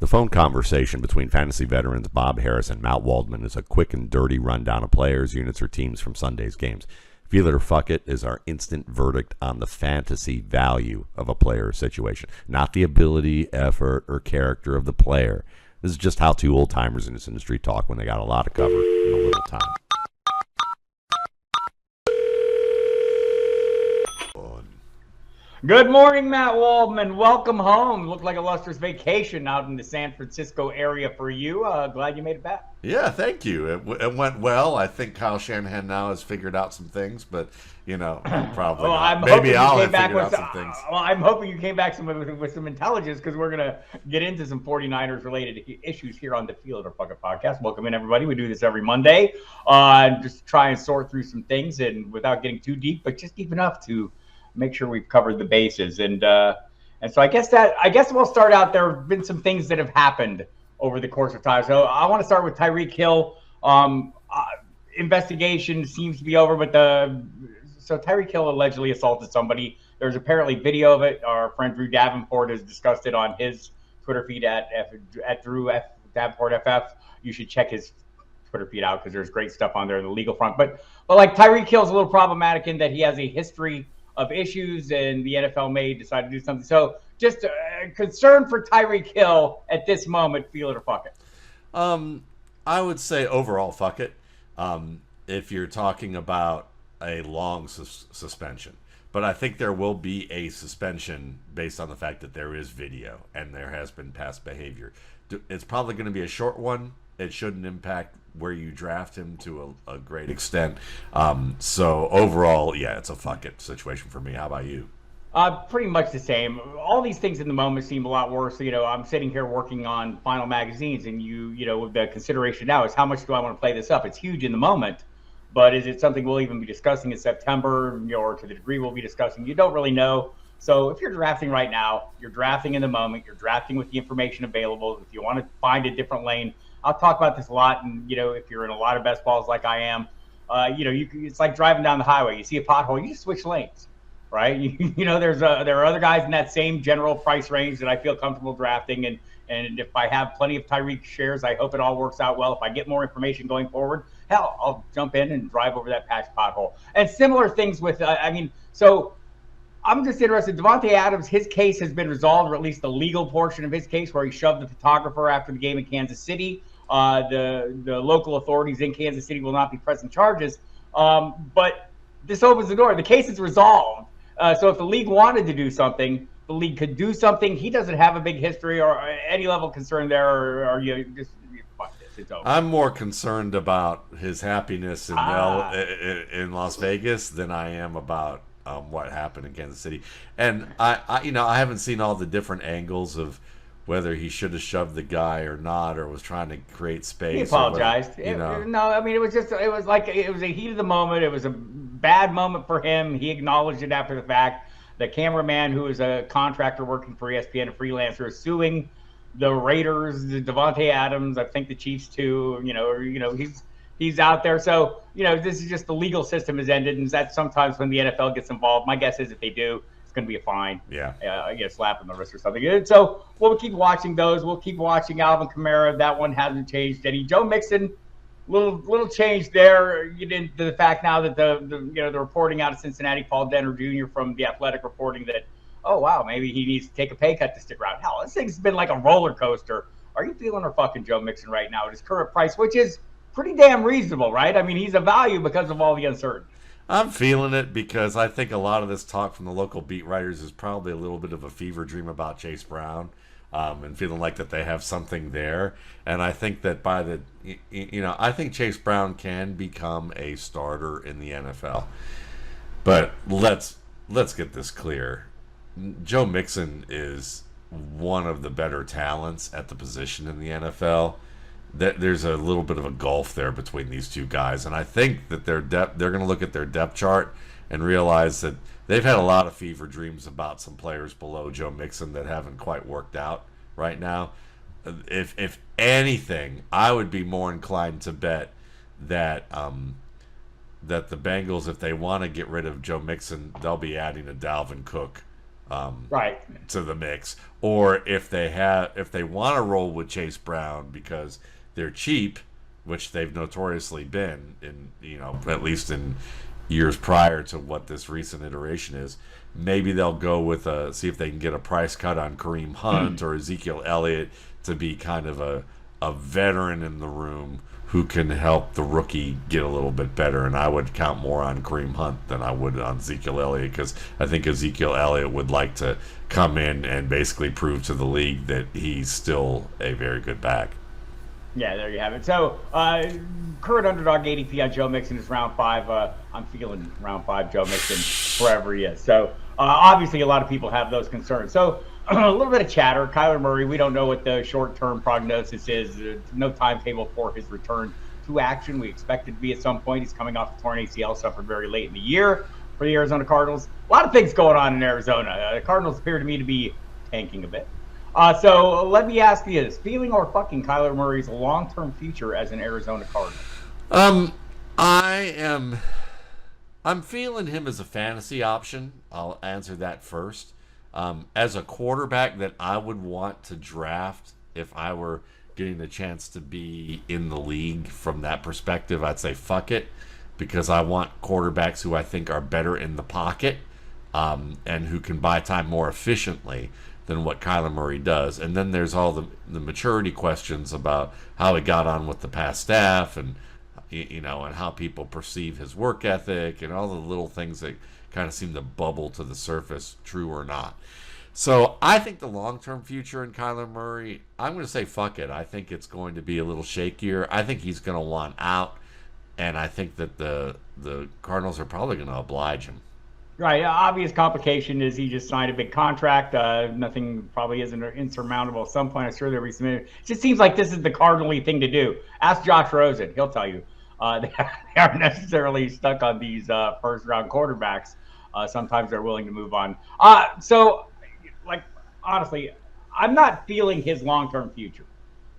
The phone conversation between fantasy veterans Bob Harris and Matt Waldman is a quick and dirty rundown of players, units, or teams from Sunday's games. Feel it or fuck it is our instant verdict on the fantasy value of a player or situation, not the ability, effort, or character of the player. This is just how two old-timers in this industry talk when they got a lot to cover in a little time. Good morning, Matt Waldman. Welcome home. Looked like a lustrous vacation out in the San Francisco area for you. Glad you made it back. Yeah, thank you. It went well. I think Kyle Shanahan now has figured out some things, but, probably not. Maybe I'll have figured out some things. Well, I'm hoping you came back with some intelligence because we're going to get into some 49ers-related issues here on the Field or Fuck It podcast. Welcome in, everybody. We do this every Monday. Just try and sort through some things and without getting too deep, but just deep enough to make sure we've covered the bases. And so I guess we'll start out. There have been some things that have happened over the course of time. So I want to start with Tyreek Hill. Investigation seems to be over, but so Tyreek Hill allegedly assaulted somebody. There's apparently video of it. Our friend Drew Davenport has discussed it on his Twitter feed at Drew F. Davenport FF. You should check his Twitter feed out because there's great stuff on there in the legal front. But like Tyreek Hill's a little problematic in that he has a history of issues, and the NFL may decide to do something. So just a concern for Tyreek Hill at this moment, feel it or fuck it. I would say overall, fuck it. If you're talking about a long suspension. But I think there will be a suspension based on the fact that there is video and there has been past behavior. It's probably going to be a short one. It shouldn't impact where you draft him to a great extent. So overall, yeah, it's a fuck it situation for me. How about you? Pretty much the same. All these things in the moment seem a lot worse. I'm sitting here working on final magazines, and the consideration now is how much do I want to play this up? It's huge in the moment, but is it something we'll even be discussing in September, or to the degree we'll be discussing? You don't really know. So if you're drafting right now, you're drafting in the moment, you're drafting with the information available. If you want to find a different lane, I'll talk about this a lot. And, if you're in a lot of best balls like I am, it's like driving down the highway. You see a pothole, you just switch lanes, right? There are other guys in that same general price range that I feel comfortable drafting. And if I have plenty of Tyreek shares, I hope it all works out well. If I get more information going forward, hell, I'll jump in and drive over that patch pothole. And similar things with, so I'm just interested. Davante Adams, his case has been resolved, or at least the legal portion of his case, where he shoved the photographer after the game in Kansas City. The local authorities in Kansas City will not be pressing charges. But this opens the door. The case is resolved. So if the league wanted to do something, the league could do something. He doesn't have a big history or any level of concern there, or are you just fuck this? It's over. I'm more concerned about his happiness in Las Vegas than I am about what happened in Kansas City. And I haven't seen all the different angles of whether he should have shoved the guy or not, or was trying to create space. He apologized. It was a heat of the moment. It was a bad moment for him. He acknowledged it after the fact. The cameraman, who is a contractor working for ESPN, a freelancer, is suing the Raiders, the Davante Adams, I think the Chiefs too. He's out there. So, this is just the legal system has ended, and that's sometimes when the NFL gets involved. My guess is if they do, going to be a fine. Yeah. A slap on the wrist or something. And so we'll keep watching those. We'll keep watching Alvin Kamara. That one hasn't changed any. Joe Mixon, little change there. You didn't the fact now that the reporting out of Cincinnati, Paul Denner Jr. from The Athletic reporting that, oh wow, maybe he needs to take a pay cut to stick around. Hell, this thing's been like a roller coaster. Are you feeling our fucking Joe Mixon right now at his current price, which is pretty damn reasonable, right? I mean, he's a value because of all the uncertainty. I'm feeling it because I think a lot of this talk from the local beat writers is probably a little bit of a fever dream about Chase Brown, and feeling like that they have something there. And I think that I think Chase Brown can become a starter in the NFL. But let's get this clear. Joe Mixon is one of the better talents at the position in the NFL. There's a little bit of a gulf there between these two guys, and I think that they're going to look at their depth chart and realize that they've had a lot of fever dreams about some players below Joe Mixon that haven't quite worked out right now. If anything, I would be more inclined to bet that that the Bengals, if they want to get rid of Joe Mixon, they'll be adding a Dalvin Cook right. to the mix, or if they want to roll with Chase Brown because they're cheap, which they've notoriously been in, at least in years prior to what this recent iteration is. Maybe they'll go with see if they can get a price cut on Kareem Hunt or Ezekiel Elliott to be kind of a veteran in the room who can help the rookie get a little bit better. And I would count more on Kareem Hunt than I would on Ezekiel Elliott, because I think Ezekiel Elliott would like to come in and basically prove to the league that he's still a very good back. Yeah, there you have it. So, current underdog ADP on Joe Mixon is round 5. I'm feeling round 5 Joe Mixon wherever he is. So, obviously, a lot of people have those concerns. So, a little bit of chatter. Kyler Murray, we don't know what the short-term prognosis is. No timetable for his return to action. We expect it to be at some point. He's coming off a torn ACL, suffered very late in the year for the Arizona Cardinals. A lot of things going on in Arizona. The Cardinals appear to me to be tanking a bit. So let me ask you this: feeling or fucking Kyler Murray's long-term future as an Arizona Cardinal? I'm feeling him as a fantasy option. I'll answer that first. As a quarterback that I would want to draft if I were getting the chance to be in the league from that perspective, I'd say fuck it, because I want quarterbacks who I think are better in the pocket, and who can buy time more efficiently than what Kyler Murray does. And then there's all the maturity questions about how he got on with the past staff, and and how people perceive his work ethic, and all the little things that kind of seem to bubble to the surface, true or not. So I think the long-term future in Kyler Murray, I'm going to say fuck it. I think it's going to be a little shakier. I think he's going to want out, and I think that the Cardinals are probably going to oblige him. Right. Obvious complication is he just signed a big contract. Nothing probably isn't insurmountable at some point. I'm sure they'll be submitted. It just seems like this is the Cardinal-y thing to do. Ask Josh Rosen. He'll tell you. They aren't necessarily stuck on these first-round quarterbacks. Sometimes they're willing to move on. So, honestly, I'm not feeling his long-term future.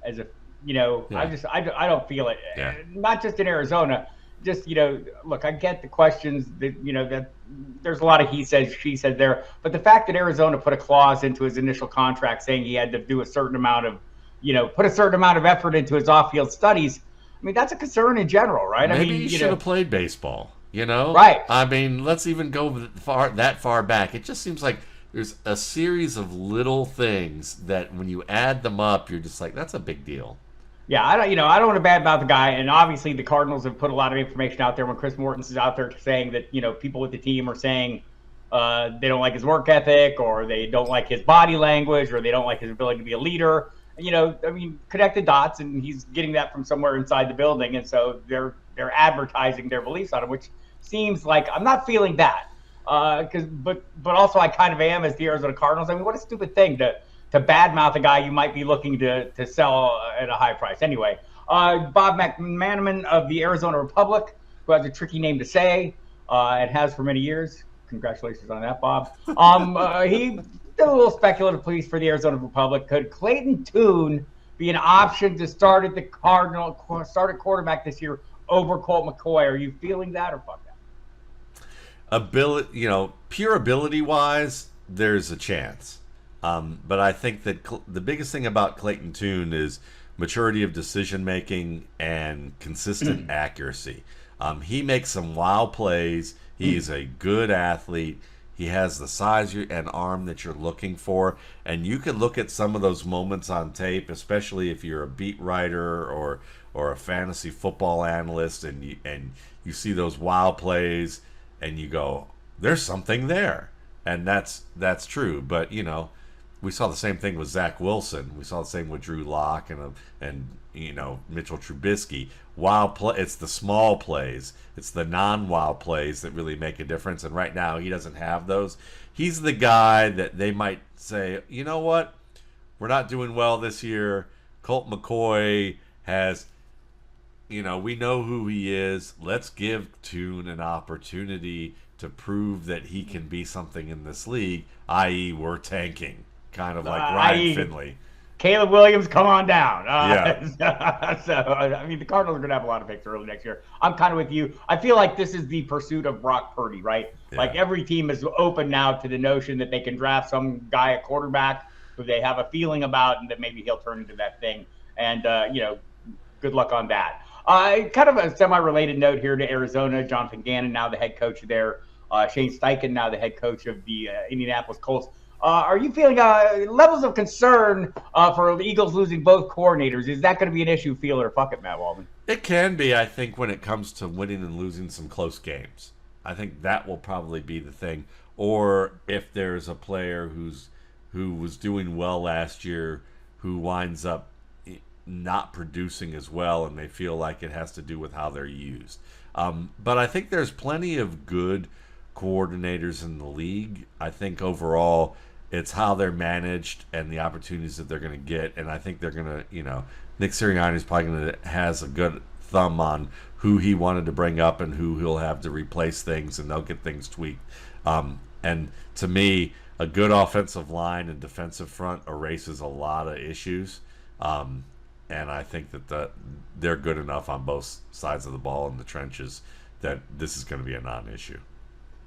As if, yeah. I don't feel it. Yeah. Not just in Arizona. Just, look, I get the questions that, that there's a lot of he said, she said there. But the fact that Arizona put a clause into his initial contract saying he had to do a certain amount of, put a certain amount of effort into his off-field studies, I mean, that's a concern in general, right? Maybe he should have played baseball, Right. I mean, let's even go that far back. It just seems like there's a series of little things that when you add them up, you're just like, that's a big deal. Yeah, I don't want to badmouth the guy, and obviously the Cardinals have put a lot of information out there when Chris Mortensen is out there saying that, people with the team are saying they don't like his work ethic, or they don't like his body language, or they don't like his ability to be a leader. Connect the dots, and he's getting that from somewhere inside the building, and so they're advertising their beliefs on him, which seems like I'm not feeling that. But also I kind of am as the Arizona Cardinals. I mean, what a stupid thing to badmouth a guy you might be looking to sell at a high price. Anyway, Bob McManaman of the Arizona Republic, who has a tricky name to say, and has for many years. Congratulations on that, Bob. He did a little speculative piece for the Arizona Republic. Could Clayton Tune be an option to start at quarterback this year over Colt McCoy? Are you feeling that, or fuck that? Pure ability-wise, there's a chance. But I think that the biggest thing about Clayton Tune is maturity of decision-making and consistent accuracy. He makes some wild plays. He's a good athlete. He has the size and arm that you're looking for. And you can look at some of those moments on tape, especially if you're a beat writer or a fantasy football analyst, and you see those wild plays, and you go, there's something there. And that's true. But, we saw the same thing with Zach Wilson. We saw the same with Drew Lock and Mitchell Trubisky. It's the small plays. It's the non-wild plays that really make a difference. And right now, he doesn't have those. He's the guy that they might say, you know what? We're not doing well this year. Colt McCoy has, we know who he is. Let's give Tune an opportunity to prove that he can be something in this league, i.e. we're tanking. Kind of like Ryan Finley. Caleb Williams, come on down. Yeah. So, I mean, the Cardinals are going to have a lot of picks early next year. I'm kind of with you. I feel like this is the pursuit of Brock Purdy, right? Yeah. Like every team is open now to the notion that they can draft some guy at quarterback who they have a feeling about and that maybe he'll turn into that thing. And, good luck on that. Kind of a semi-related note here to Arizona. Jonathan Gannon, now the head coach there. Shane Steichen, now the head coach of the Indianapolis Colts. Are you feeling levels of concern for the Eagles losing both coordinators? Is that going to be an issue, feel it or fuck it, Matt Waldman? It can be, I think, when it comes to winning and losing some close games. I think that will probably be the thing. Or if there's a player who was doing well last year who winds up not producing as well and they feel like it has to do with how they're used. But I think there's plenty of good coordinators in the league. I think overall it's how they're managed and the opportunities that they're going to get. And I think they're going to, Nick Sirianni is probably going to has a good thumb on who he wanted to bring up and who he'll have to replace things, and they'll get things tweaked. And to me, a good offensive line and defensive front erases a lot of issues. And I think that they're good enough on both sides of the ball in the trenches that this is going to be a non-issue.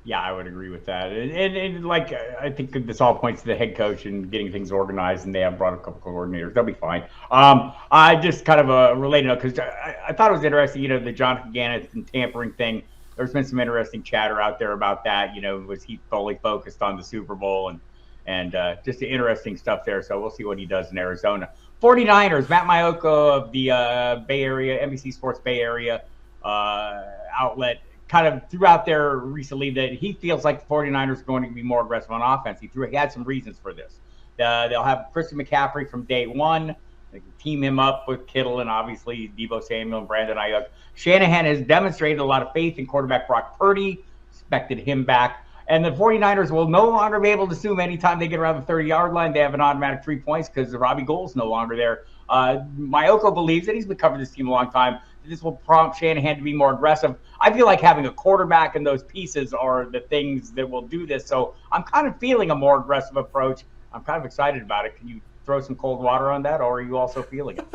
Yeah, I would agree with that. And like, I think this all points to the head coach and getting things organized, and they have brought a couple coordinators. They'll be fine. I just kind of a related note, because I thought it was interesting, the Jonathan Gannon and tampering thing. There's been some interesting chatter out there about that. Was he fully focused on the Super Bowl and just the interesting stuff there. So we'll see what he does in Arizona. 49ers, Matt Maiocco of the Bay Area, NBC Sports Bay Area outlet, kind of threw out there recently that he feels like the 49ers are going to be more aggressive on offense. He had some reasons for this. They'll have Christian McCaffrey from day one. They can team him up with Kittle and obviously Deebo Samuel and Brandon Ayuk. Shanahan has demonstrated a lot of faith in quarterback Brock Purdy, expected him back. And the 49ers will no longer be able to assume anytime they get around the 30-yard line, they have an automatic 3 points because Robbie Gould's no longer there. Maiocco believes that he's been covering this team a long time. This will prompt Shanahan to be more aggressive. I feel like having a quarterback and those pieces are the things that will do this. So I'm kind of feeling a more aggressive approach. I'm kind of excited about it. Can you throw some cold water on that, or are you also feeling it?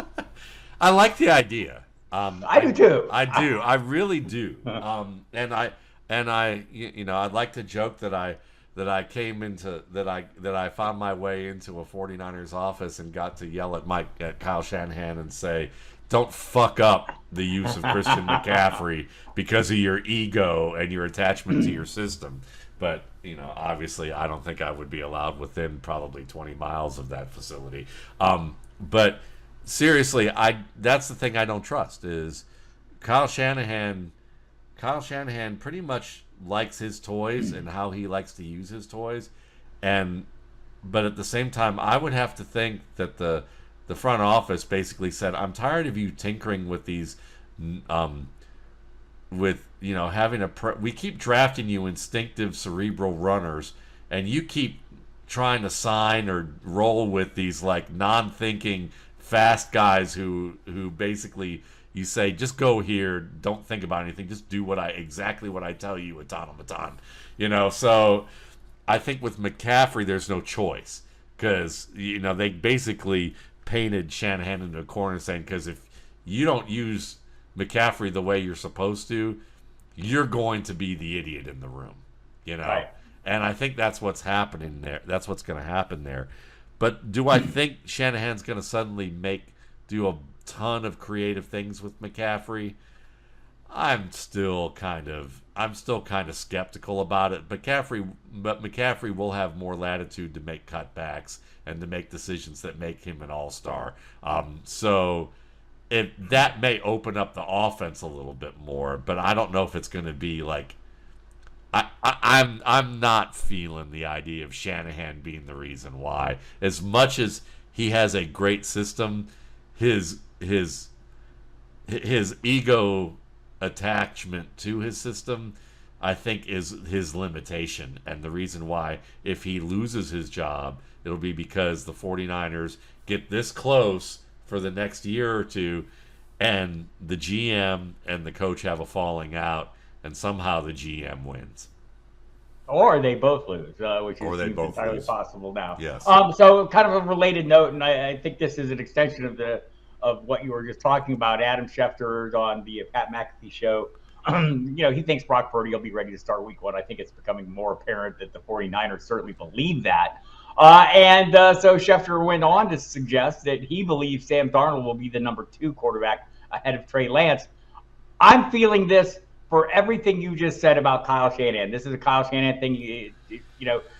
I like the idea. I do too. I do. I really do. And I'd like to joke that I came into that I found my way into a 49ers office and got to yell at Kyle Shanahan and say, "Don't fuck up the use of Christian McCaffrey because of your ego and your attachment to your system." But, obviously I don't think I would be allowed within probably 20 miles of that facility. But seriously, that's the thing I don't trust is Kyle Shanahan pretty much likes his toys and how he likes to use his toys. But at the same time, I would have to think that the front office basically said, "I'm tired of you tinkering with these, we keep drafting you instinctive cerebral runners, and you keep trying to sign or roll with these like non-thinking fast guys who basically you say, just go here, don't think about anything, just do exactly what I tell you, automaton." So I think with McCaffrey, there's no choice because they basically painted Shanahan into a corner saying, because if you don't use McCaffrey the way you're supposed to, you're going to be the idiot in the room, Right. And I think that's what's happening there. That's what's going to happen there. But do I think Shanahan's going to suddenly do a ton of creative things with McCaffrey? I'm still kind of skeptical about it. But McCaffrey will have more latitude to make cutbacks and to make decisions that make him an all-star. So that may open up the offense a little bit more, but I don't know if it's going to be like. I'm not feeling the idea of Shanahan being the reason why. As much as he has a great system, his ego attachment to his system, I think, is his limitation. And the reason why, if he loses his job, it'll be because the 49ers get this close for the next year or two, and the GM and the coach have a falling out, and somehow the GM wins. Or they both lose, which Or they seems both entirely lose. possible now. Yes. So kind of a related note, and I think this is an extension of what you were just talking about. Adam Schefter on the Pat McAfee show. He thinks Brock Purdy will be ready to start week 1. I think it's becoming more apparent that the 49ers certainly believe that. So Schefter went on to suggest that he believes Sam Darnold will be the number 2 quarterback ahead of Trey Lance. I'm feeling this for everything you just said about Kyle Shanahan. This is a Kyle Shanahan thing.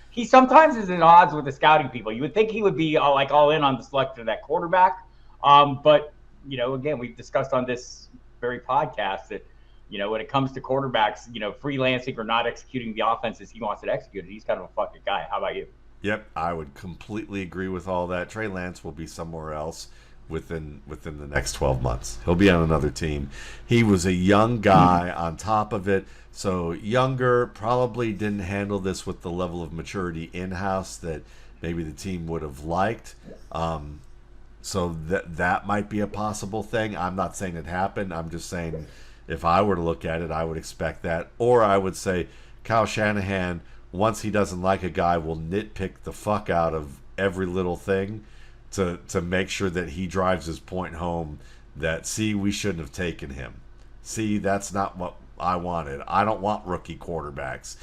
He sometimes is at odds with the scouting people. You would think he would be all in on the selection of that quarterback. But again, we've discussed on this very podcast that, when it comes to quarterbacks, freelancing or not executing the offenses he wants to execute, he's kind of a fucking guy. How about you? Yep, I would completely agree with all that. Trey Lance will be somewhere else within the next 12 months. He'll be on another team. He was a young guy on top of it, so younger, probably didn't handle this with the level of maturity in-house that maybe the team would have liked. So that might be a possible thing. I'm not saying it happened. I'm just saying if I were to look at it, I would expect that. Or I would say Kyle Shanahan, once he doesn't like a guy, will nitpick the fuck out of every little thing to make sure that he drives his point home that, see, we shouldn't have taken him. See, that's not what I wanted. I don't want rookie quarterbacks.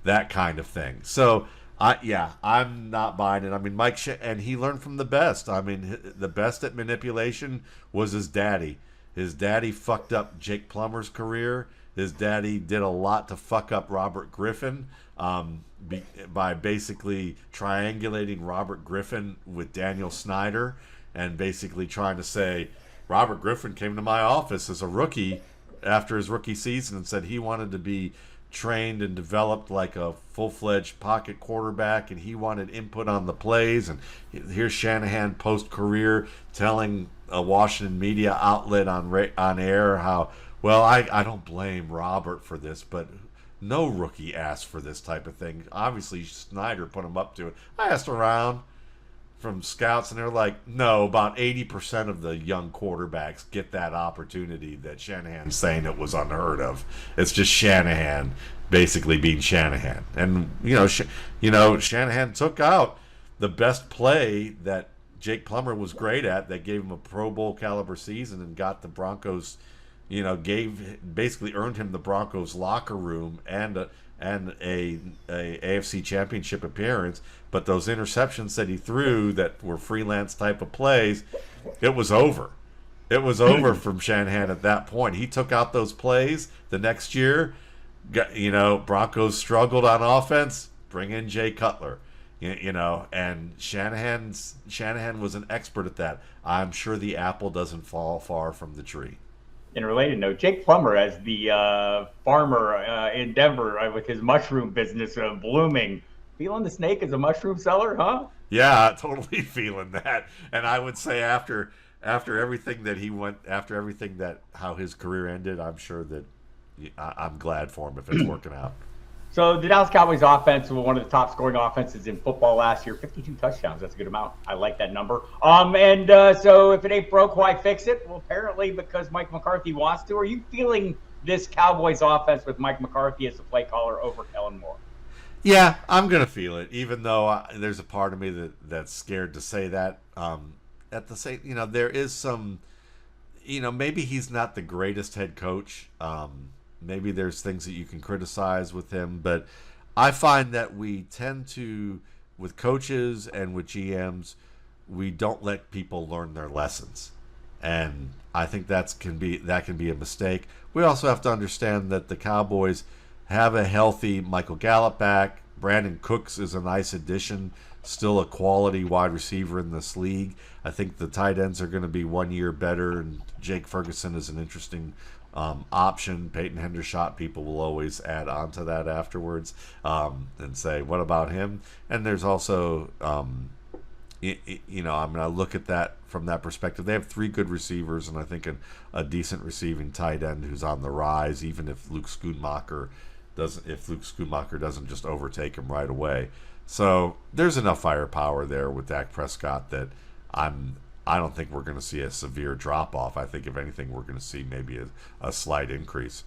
That kind of thing. So, I'm not buying it. I mean, and he learned from the best. I mean, the best at manipulation was his daddy. His daddy fucked up Jake Plummer's career. His daddy did a lot to fuck up Robert Griffin by basically triangulating Robert Griffin with Daniel Snyder and basically trying to say, Robert Griffin came to my office as a rookie after his rookie season and said he wanted to be trained and developed like a full-fledged pocket quarterback, and he wanted input on the plays. And here's Shanahan post-career telling a Washington media outlet on air how, well, I don't blame Robert for this, but no rookie asked for this type of thing. Obviously, Snyder put him up to it. I asked around from scouts, and they're like, no, about 80% of the young quarterbacks get that opportunity that Shanahan's saying it was unheard of. It's just Shanahan basically being Shanahan. And, Shanahan took out the best play that Jake Plummer was great at that gave him a Pro Bowl caliber season and got the Broncos, basically earned him the Broncos locker room and a AFC Championship appearance. But those interceptions that he threw that were freelance type of plays, it was over. It was over from Shanahan at that point. He took out those plays the next year. Broncos struggled on offense. Bring in Jay Cutler. And Shanahan was an expert at that. I'm sure the apple doesn't fall far from the tree. In a related note, Jake Plummer, as the farmer in Denver with his mushroom business blooming, feeling the snake as a mushroom seller, huh? Yeah, totally feeling that. And I would say after everything that he went, after everything that how his career ended, I'm sure that I'm glad for him if it's working out. So the Dallas Cowboys offense was one of the top scoring offenses in football last year. 52 touchdowns. That's a good amount. I like that number. So if it ain't broke, why fix it? Well, apparently because Mike McCarthy wants to. Are you feeling this Cowboys offense with Mike McCarthy as the play caller over Kellen Moore? Yeah, I'm going to feel it, even though there's a part of me that's scared to say that. At the same, there is some, maybe he's not the greatest head coach. Maybe there's things that you can criticize with him, but I find that we tend to, with coaches and with GMs, we don't let people learn their lessons. And I think that can be a mistake. We also have to understand that the Cowboys have a healthy Michael Gallup back. Brandon Cooks is a nice addition, still a quality wide receiver in this league. I think the tight ends are going to be 1 year better, and Jake Ferguson is an interesting option. Peyton Hendershot, people will always add on to that afterwards and say, what about him? And there's also, I look at that from that perspective. They have 3 good receivers, and I think a decent receiving tight end who's on the rise, even if Luke Schoonmaker doesn't just overtake him right away. So there's enough firepower there with Dak Prescott that I don't think we're going to see a severe drop-off. I think, if anything, we're going to see maybe a slight increase.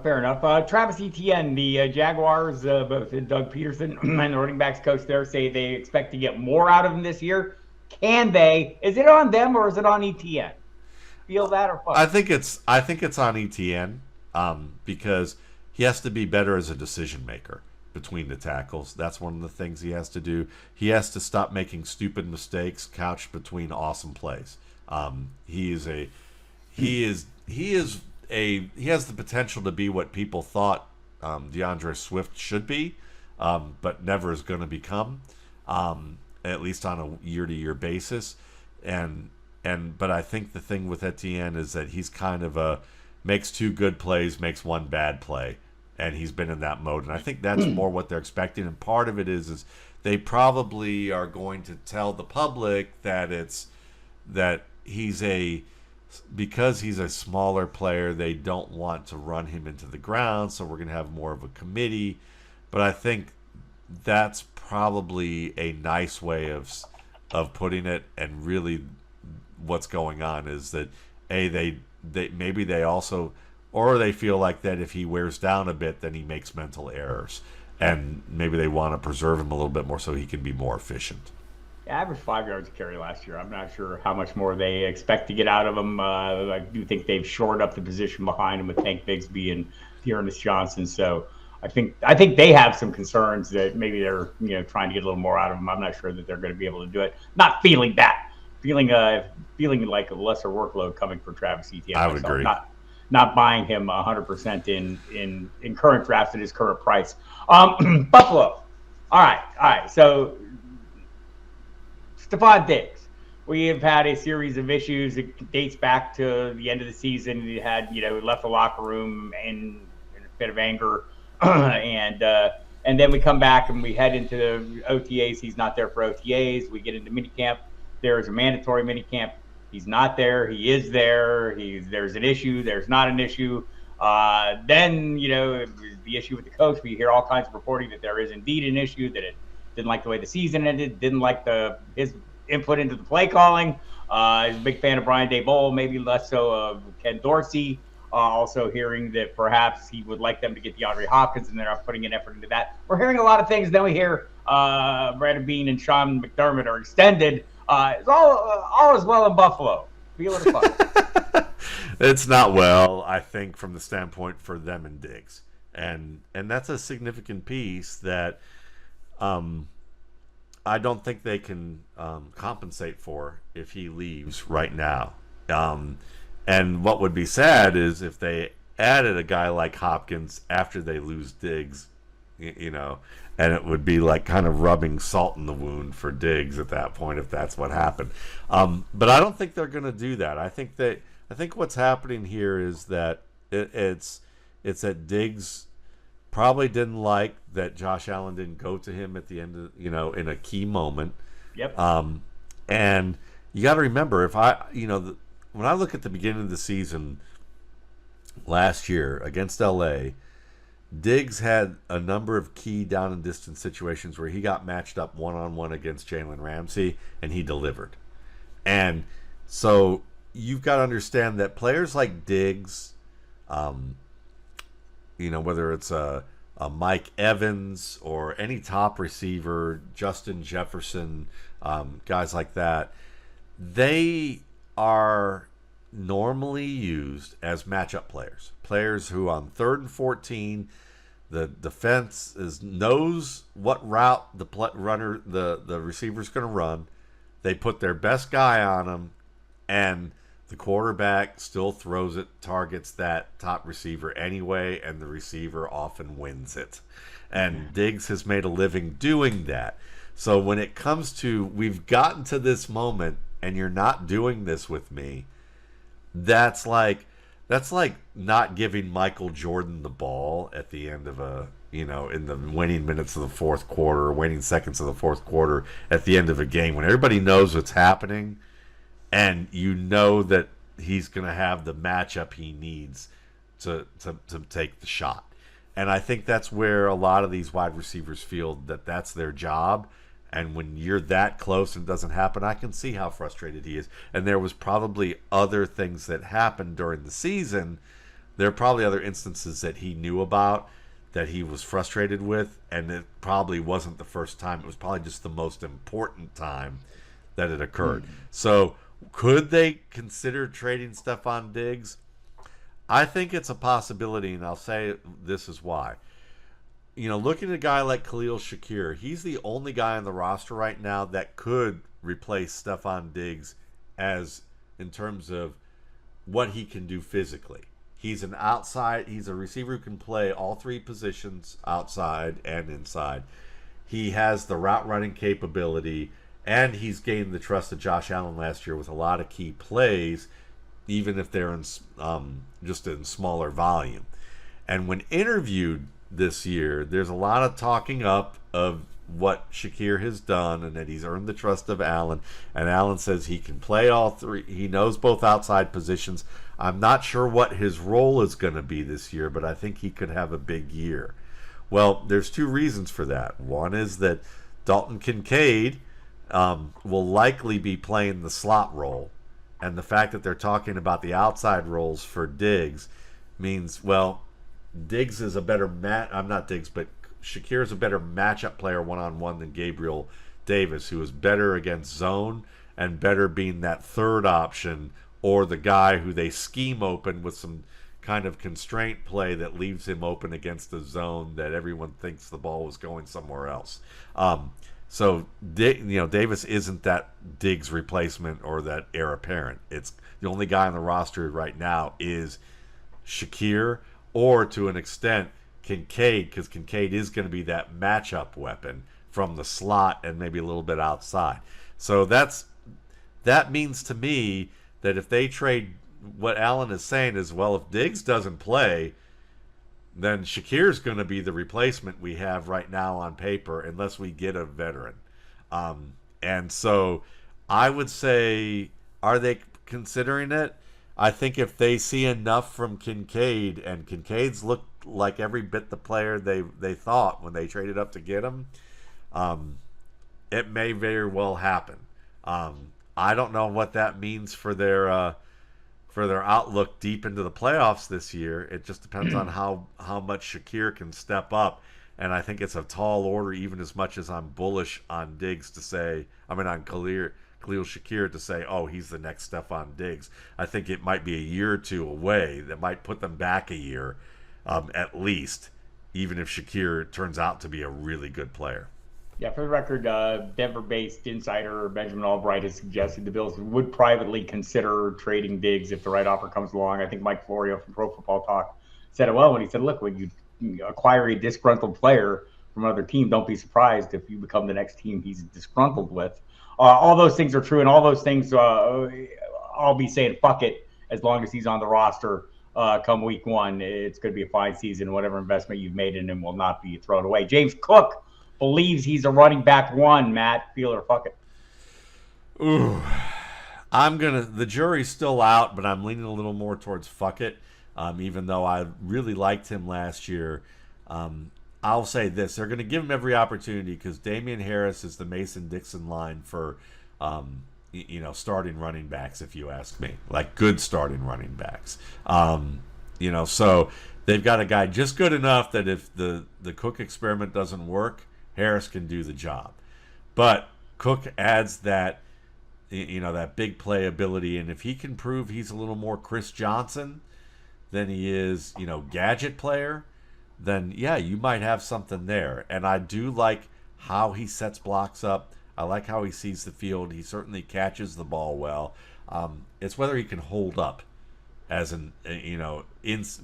Fair enough. Travis Etienne, the Jaguars, both Doug Peterson and the running backs coach there say they expect to get more out of him this year. Can they? Is it on them or is it on Etienne? Feel that or fuck? I think it's on ETN, because he has to be better as a decision maker between the tackles. That's one of the things he has to do. He has to stop making stupid mistakes couched between awesome plays. He is a he is he is he has the potential to be what people thought DeAndre Swift should be, but never is going to become, at least on a year-to-year basis. But I think the thing with Etienne is that he's kind of makes two good plays, makes one bad play, and he's been in that mode. And I think that's more what they're expecting. And part of it is they probably are going to tell the public that because he's a smaller player, they don't want to run him into the ground, so we're going to have more of a committee. But I think that's probably a nice way of putting it, and really what's going on is that they maybe they also, or they feel like that if he wears down a bit, then he makes mental errors, and maybe they want to preserve him a little bit more so he can be more efficient. Averaged 5 yards a carry last year. I'm not sure how much more they expect to get out of him. I do think they've shored up the position behind him with Tank Bigsby and Dearness Johnson. So I think they have some concerns that maybe they're trying to get a little more out of him. I'm not sure that they're going to be able to do it. Not feeling that. Feeling like a lesser workload coming for Travis Etienne. I would agree. Not buying him 100% in current drafts at his current price. Buffalo. All right. So Stefon Diggs. We have had a series of issues. It dates back to the end of the season. He had, left the locker room in a bit of anger, and then we come back and we head into the OTAs. He's not there for OTAs. We get into minicamp. There is a mandatory minicamp. He's not there. He is there. There's an issue. There's not an issue. Then the issue with the coach. We hear all kinds of reporting that there is indeed an issue, that it didn't like the way the season ended, didn't like his input into the play calling. He's a big fan of Brian Daboll, maybe less so of Ken Dorsey. Also hearing that perhaps he would like them to get DeAndre Hopkins, and they're not putting an effort into that. We're hearing a lot of things. Then we hear Brandon Beane and Sean McDermott are extended. It's all is well in Buffalo. Feel it or fuck. It's not well, I think, from the standpoint for them and Diggs. And that's a significant piece that I don't think they can compensate for if he leaves right now. And what would be sad is if they added a guy like Hopkins after they lose Diggs, and it would be like kind of rubbing salt in the wound for Diggs at that point if that's what happened. But I don't think they're going to do that. I think what's happening here is that it's that Diggs probably didn't like that Josh Allen didn't go to him at the end of, in a key moment. Yep. And you got to remember, when I look at the beginning of the season last year against LA, Diggs had a number of key down and distance situations where he got matched up one-on-one against Jalen Ramsey, and he delivered. And so you've got to understand that players like Diggs, whether it's a Mike Evans or any top receiver, Justin Jefferson, guys like that, they are normally used as matchup players who on 3rd and 14, the defense knows what route the receiver's going to run. They put their best guy on him, and the quarterback still throws it, targets that top receiver anyway, and the receiver often wins it. And Diggs has made a living doing that. So when it comes to, we've gotten to this moment and you're not doing this with me, that's like not giving Michael Jordan the ball at the end of in the waning minutes of the fourth quarter, or waning seconds of the fourth quarter at the end of a game when everybody knows what's happening, and that he's going to have the matchup he needs to take the shot. And I think that's where a lot of these wide receivers feel that that's their job. And when you're that close and it doesn't happen, I can see how frustrated he is. And there was probably other things that happened during the season there are probably other instances that he knew about that he was frustrated with, and it probably wasn't the first time. It was probably just the most important time that it occurred. So could they consider trading Stefon Diggs? I think it's a possibility, and I'll say this is why. Looking at a guy like Khalil Shakir, he's the only guy on the roster right now that could replace Stefon Diggs in terms of what he can do physically. He's a receiver who can play all three positions, outside and inside. He has the route running capability, and he's gained the trust of Josh Allen last year with a lot of key plays, even if they're just in smaller volume. And when interviewed this year, there's a lot of talking up of what Shakir has done and that he's earned the trust of Allen. And Allen says he can play all three. He knows both outside positions. I'm not sure what his role is going to be this year, but I think he could have a big year. Well, there's two reasons for that. One is that Dalton Kincaid will likely be playing the slot role. And the fact that they're talking about the outside roles for Diggs means, well, Diggs is a better Shakir is a better matchup player one-on-one than Gabriel Davis, who is better against zone and better being that third option or the guy who they scheme open with some kind of constraint play that leaves him open against the zone that everyone thinks the ball was going somewhere else. So Davis isn't that Diggs replacement or that heir apparent. It's the only guy on the roster right now is Shakir, or to an extent Kincaid, because Kincaid is going to be that matchup weapon from the slot and maybe a little bit outside. So that means to me that if they trade, what Allen is saying is, well, if Diggs doesn't play, then Shakir's going to be the replacement we have right now on paper unless we get a veteran. And so I would say, are they considering it? I think if they see enough from Kincaid, and Kincaid's looked like every bit the player they thought when they traded up to get him, it may very well happen. I don't know what that means for their outlook deep into the playoffs this year. It just depends on how much Shakir can step up. And I think it's a tall order, even as much as I'm bullish on Diggs on Khalil Shakir to say, oh, he's the next Stefon Diggs. I think it might be a year or two away. That might put them back a year, at least, even if Shakir turns out to be a really good player. Yeah, for the record, Denver-based insider Benjamin Albright has suggested the Bills would privately consider trading Diggs if the right offer comes along. I think Mike Florio from Pro Football Talk said it well when he said, look, when you acquire a disgruntled player from another team, don't be surprised if you become the next team he's disgruntled with. All those things are true, and all those things, I'll be saying fuck it as long as he's on the roster come week one. It's going to be a fine season. Whatever investment you've made in him will not be thrown away. James Cook believes he's a running back one, Matt. Feel or fuck it? Ooh. The jury's still out, but I'm leaning a little more towards fuck it. Even though I really liked him last year. I'll say this. They're going to give him every opportunity because Damian Harris is the Mason-Dixon line for, starting running backs, if you ask me. Like, good starting running backs. So they've got a guy just good enough that if the Cook experiment doesn't work, Harris can do the job. But Cook adds that, that big play ability, and if he can prove he's a little more Chris Johnson than he is, gadget player, then yeah, you might have something there. And I do like how he sets blocks up. I like how he sees the field. He certainly catches the ball well. It's whether he can hold up as in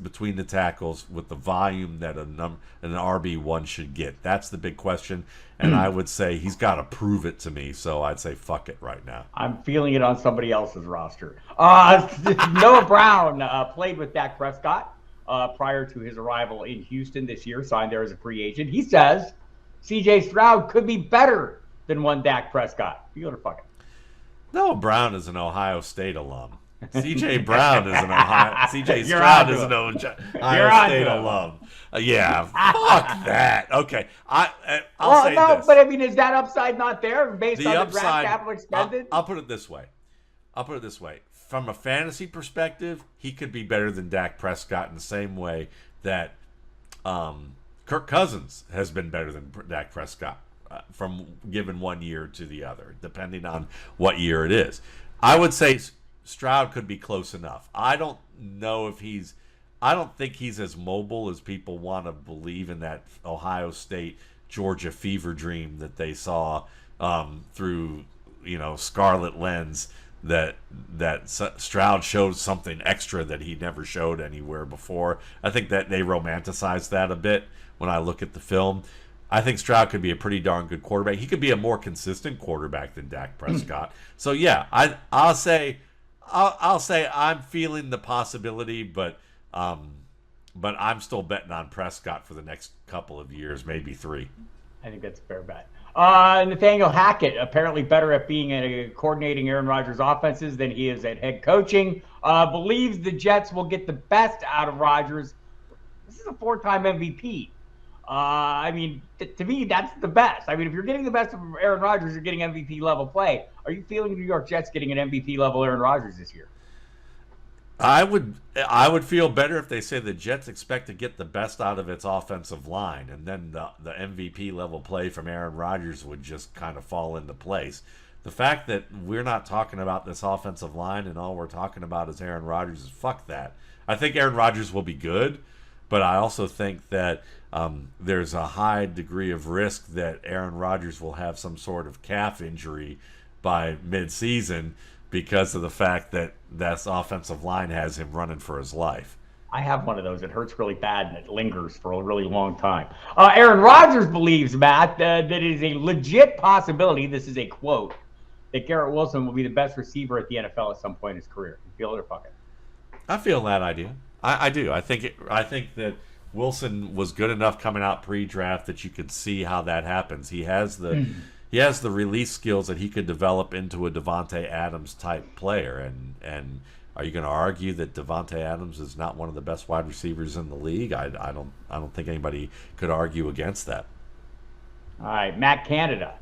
between the tackles with the volume that an RB1 should get. That's the big question. And I would say he's got to prove it to me. So I'd say fuck it right now. I'm feeling it on somebody else's roster. Noah Brown played with Dak Prescott prior to his arrival in Houston this year, signed there as a free agent. He says CJ Stroud could be better than one Dak Prescott. Feel it or fuck it? Noah Brown is an Ohio State alum. CJ Brown is an Ohio. CJ Stroud is an Ohio State alum. Yeah, fuck that. Okay, I'll say this. But I mean, is that upside not there based on the draft capital expended? I'll put it this way. from a fantasy perspective, he could be better than Dak Prescott in the same way that Kirk Cousins has been better than Dak Prescott from given one year to the other, depending on what year it is. I would say Stroud could be close enough. I don't think he's as mobile as people want to believe in that Ohio State Georgia fever dream that they saw through Scarlet Lens. That Stroud showed something extra that he never showed anywhere before. I think that they romanticize that a bit when I look at the film. I think Stroud could be a pretty darn good quarterback. He could be a more consistent quarterback than Dak Prescott. So yeah, I'll say I'm feeling the possibility, but I'm still betting on Prescott for the next couple of years, maybe 3. I think that's a fair bet. Nathaniel Hackett, apparently better at being coordinating Aaron Rodgers' offenses than he is at head coaching. Believes the Jets will get the best out of Rodgers. This is a 4-time MVP. To me, that's the best. If you're getting the best of Aaron Rodgers, you're getting MVP level play. Are you feeling the New York Jets getting an MVP level Aaron Rodgers this year? I would feel better if they say the Jets expect to get the best out of its offensive line, and then the MVP level play from Aaron Rodgers would just kind of fall into place. The fact that we're not talking about this offensive line and all we're talking about is Aaron Rodgers is fuck that. I think Aaron Rodgers will be good, but I also think that there's a high degree of risk that Aaron Rodgers will have some sort of calf injury by mid-season because of the fact that that offensive line has him running for his life. I have one of those. It hurts really bad, and it lingers for a really long time. Aaron Rodgers believes, Matt, that it is a legit possibility, this is a quote, that Garrett Wilson will be the best receiver at the NFL at some point in his career. You feel it or fuck it? I feel that idea. I do. I think that Wilson was good enough coming out pre-draft that you could see how that happens. He has the release skills that he could develop into a Davante Adams type player. And are you going to argue that Davante Adams is not one of the best wide receivers in the league? I don't think anybody could argue against that. All right, Matt Canada,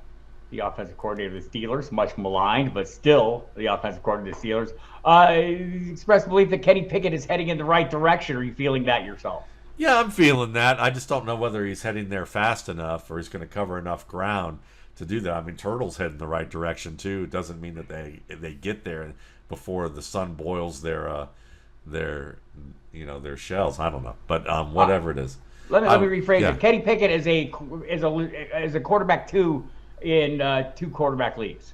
the offensive coordinator of the Steelers, much maligned, but still the offensive coordinator of the Steelers, expressed belief that Kenny Pickett is heading in the right direction. Are you feeling that yourself? Yeah, I'm feeling that. I just don't know whether he's heading there fast enough or he's going to cover enough ground to do that. Turtle's heading the right direction too. It doesn't mean that they get there before the sun boils their shells. I don't know, but whatever it is. Let me rephrase it. Kenny Pickett is a quarterback 2 in 2 quarterback leagues.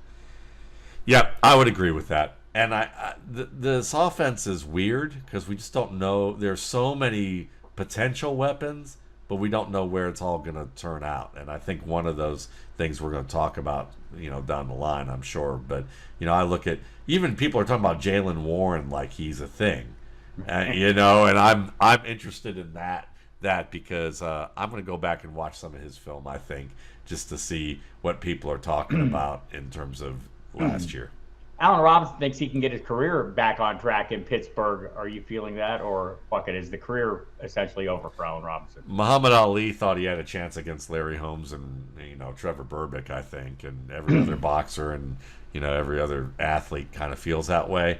Yeah, I would agree with that. And this offense is weird because we just don't know. There's so many potential weapons, but we don't know where it's all going to turn out. And I think one of those things we're going to talk about, down the line, I'm sure. But, I look at, even people are talking about Jaylen Warren like he's a thing, and I'm interested in that because I'm going to go back and watch some of his film, I think, just to see what people are talking about in terms of last year. Allen Robinson thinks he can get his career back on track in Pittsburgh. Are you feeling that, or fuck it, is the career essentially over for Allen Robinson? Muhammad Ali thought he had a chance against Larry Holmes and Trevor Burbick, I think, and every other boxer and every other athlete kind of feels that way.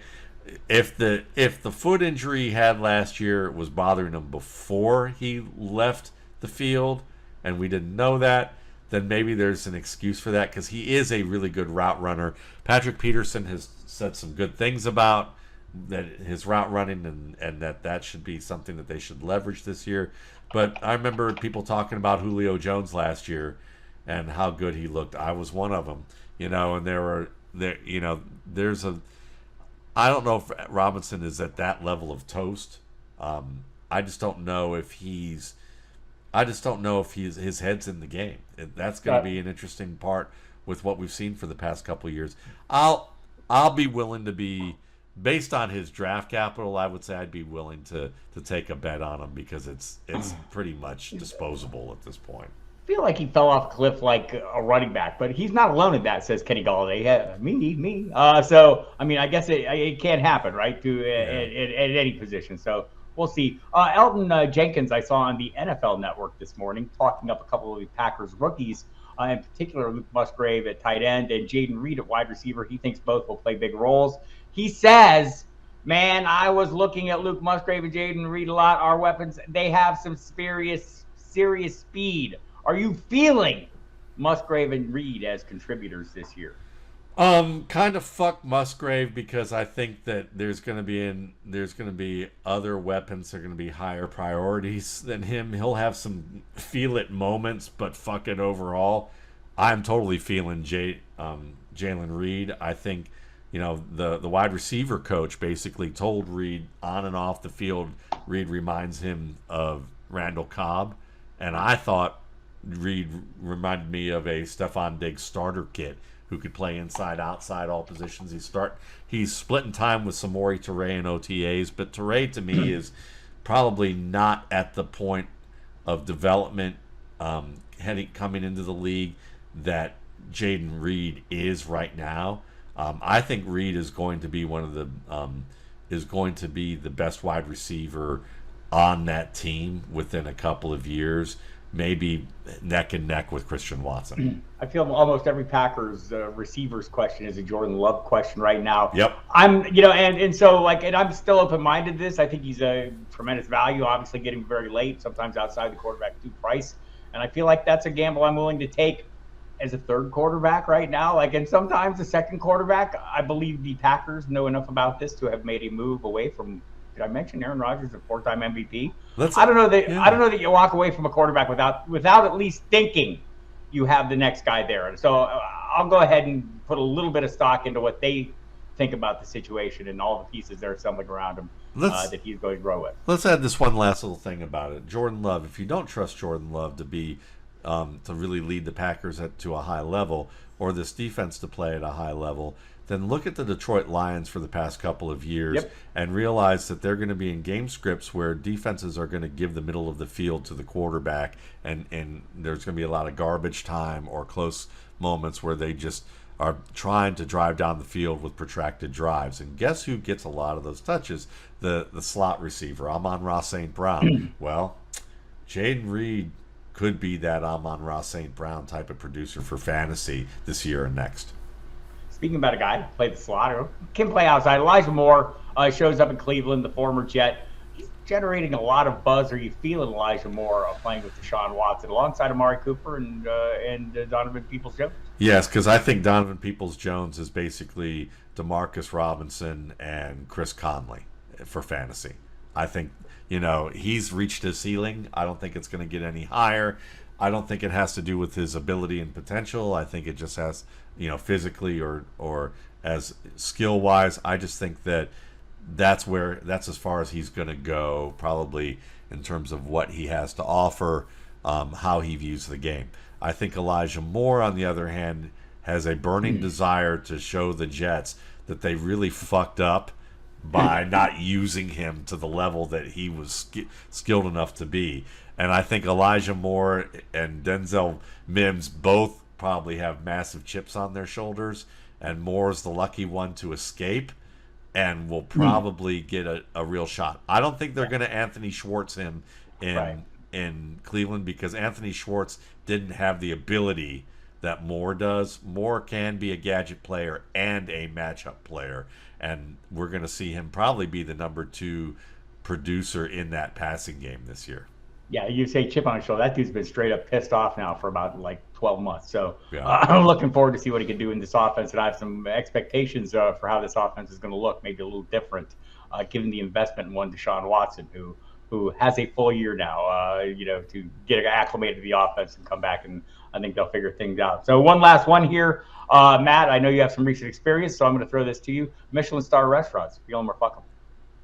If the foot injury he had last year was bothering him before he left the field, and we didn't know that, then maybe there's an excuse for that because he is a really good route runner. Patrick Peterson has said some good things about that his route running and that should be something that they should leverage this year. But I remember people talking about Julio Jones last year and how good he looked. I was one of them, and there's a I don't know if Robinson is at that level of toast. I just don't know if his head's in the game. That's going to be an interesting part with what we've seen for the past couple of years. I'll be willing to be, based on his draft capital, I would say I'd be willing to take a bet on him because it's pretty much disposable at this point. I feel like he fell off a cliff like a running back, but he's not alone in that, says Kenny Galladay. Yeah, me. I guess it can't happen, right, at any position. So we'll see. Elton Jenkins, I saw on the NFL Network this morning, talking up a couple of the Packers rookies, in particular Luke Musgrave at tight end and Jaden Reed at wide receiver. He thinks both will play big roles. He says Man, I was looking at Luke Musgrave and Jaden Reed a lot. Our weapons, they have some serious speed. Are you feeling Musgrave and Reed as contributors this year? Kind of fuck Musgrave because I think that there's gonna be other weapons that are gonna be higher priorities than him. He'll have some feel it moments, but fuck it overall. I'm totally feeling Jalen Reed. I think the wide receiver coach basically told Reed on and off the field. Reed reminds him of Randall Cobb, and I thought Reed reminded me of a Stefon Diggs starter kit who could play inside, outside, all positions. He's splitting time with Samori Toure and OTAs, but Toure to me is probably not at the point of development coming into the league that Jaden Reed is right now. I think Reed is going to be the best wide receiver on that team within a couple of years, maybe neck and neck with Christian Watson. I feel almost every Packers receivers question is a Jordan Love question right now. Yep. And I'm still open-minded to this. I think he's a tremendous value, obviously getting very late, sometimes outside the quarterback 2 price. And I feel like that's a gamble I'm willing to take as a third quarterback right now. And sometimes a second quarterback. I believe the Packers know enough about this to have made a move away from, did I mention Aaron Rodgers, a 4-time MVP? I don't know that you walk away from a quarterback without at least thinking you have the next guy there. And so I'll go ahead and put a little bit of stock into what they think about the situation and all the pieces they're assembling around him that he's going to grow with. Let's add this one last little thing about it. Jordan Love. If you don't trust Jordan Love to really lead the Packers to a high level, or this defense to play at a high level, then look at the Detroit Lions for the past couple of years and realize that they're going to be in game scripts where defenses are going to give the middle of the field to the quarterback, and there's going to be a lot of garbage time or close moments where they just are trying to drive down the field with protracted drives. And guess who gets a lot of those touches? The slot receiver, Amon-Ra St. Brown. Well, Jaden Reed could be that Amon-Ra St. Brown type of producer for fantasy this year and next. Speaking about a guy who played the slot or can play outside, Elijah Moore shows up in Cleveland, the former Jet. He's generating a lot of buzz. Are you feeling Elijah Moore playing with Deshaun Watson alongside Amari Cooper and Donovan Peoples-Jones? Yes, because I think Donovan Peoples-Jones is basically DeMarcus Robinson and Chris Conley for fantasy. I think he's reached his ceiling. I don't think it's going to get any higher. I don't think it has to do with his ability and potential. I think it just has, physically or as skill wise. I just think that's as far as he's going to go, probably in terms of what he has to offer, how he views the game. I think Elijah Moore, on the other hand, has a burning desire to show the Jets that they really fucked up by not using him to the level that he was skilled enough to be. And I think Elijah Moore and Denzel Mims both probably have massive chips on their shoulders, and Moore's the lucky one to escape and will probably get a real shot. I don't think they're going to Anthony Schwartz him in Cleveland, because Anthony Schwartz didn't have the ability that Moore does. Moore can be a gadget player and a matchup player, and we're going to see him probably be the number 2 producer in that passing game this year. Yeah, you say chip on his shoulder. That dude's been straight up pissed off now for about 12 months. So I'm looking forward to see what he can do in this offense, and I have some expectations for how this offense is going to look, maybe a little different, given the investment in one Deshaun Watson, who has a full year now, to get acclimated to the offense and come back, and I think they'll figure things out. So one last one here. Matt, I know you have some recent experience, so I'm going to throw this to you. Michelin star restaurants, feel them or fuck them?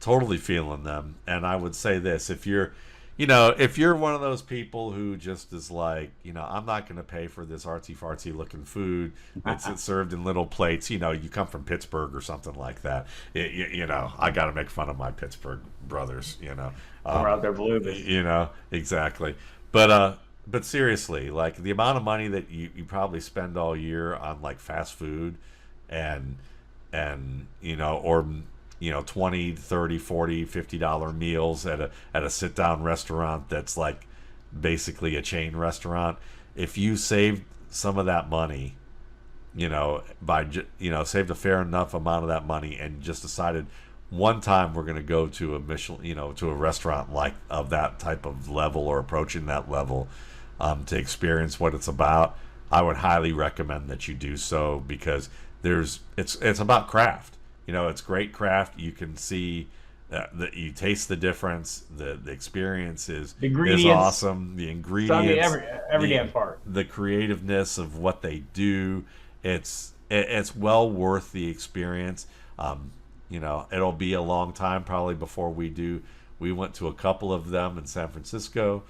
Totally feeling them. And I would say this, if you're one of those people who just is like, I'm not going to pay for this artsy-fartsy looking food that's served in little plates. You come from Pittsburgh or something like that. I got to make fun of my Pittsburgh brothers, Around their blue. Exactly. But seriously, like the amount of money that you probably spend all year on like fast food and or 20, 30, 40, $50 meals at a sit down restaurant that's like basically a chain restaurant. If you saved some of that money, saved a fair enough amount of that money and just decided, one time we're going to go to a Michelin, to a restaurant like of that type of level or approaching that level, to experience what it's about, I would highly recommend that you do so, because it's about craft. It's great craft. You can see that you taste the difference. The experience is awesome. The ingredients, every damn part. The creativeness of what they do, it's well worth the experience. It'll be a long time probably before we do. We went to a couple of them in San Francisco,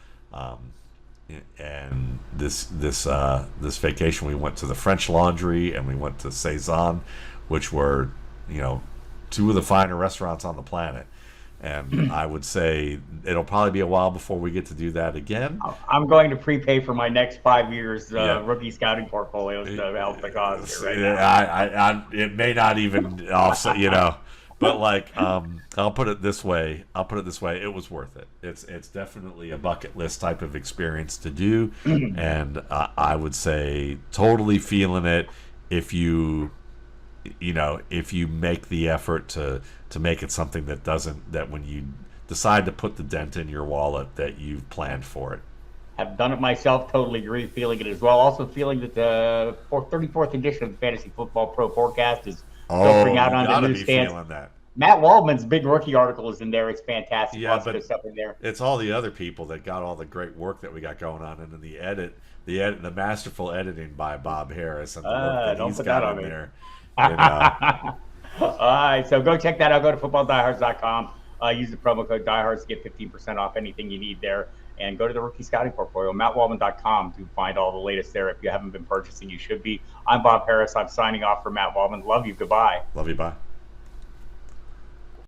and this vacation we went to the French Laundry and we went to Cezanne, which were two of the finer restaurants on the planet. And I would say it'll probably be a while before we get to do that again. I'm going to prepay for my next 5 years rookie scouting portfolios to help the cause here right now. It may not even offset, but I'll put it this way. It was worth it. It's definitely a bucket list type of experience to do, and I would say totally feeling it if you make the effort to make it something that when you decide to put the dent in your wallet, that you've planned for it. Have done it myself, totally agree, feeling it as well. Also feeling that the 34th edition of the Fantasy Football Pro Forecast is filtering out on the newsstands. Matt Waldman's big rookie article is in there. It's fantastic. Yeah, Lots of good stuff in there. It's all the other people that got all the great work that we got going on, and then the masterful editing by Bob Harris and the work that he's got in there. All right, so go check that out. Go to footballdiehards.com. Use the promo code diehards to get 15% off anything you need there. And go to the rookie scouting portfolio, mattwaldman.com, to find all the latest there. If you haven't been purchasing, you should be. I'm Bob Harris. I'm signing off for Matt Waldman. Love you. Goodbye. Love you. Bye.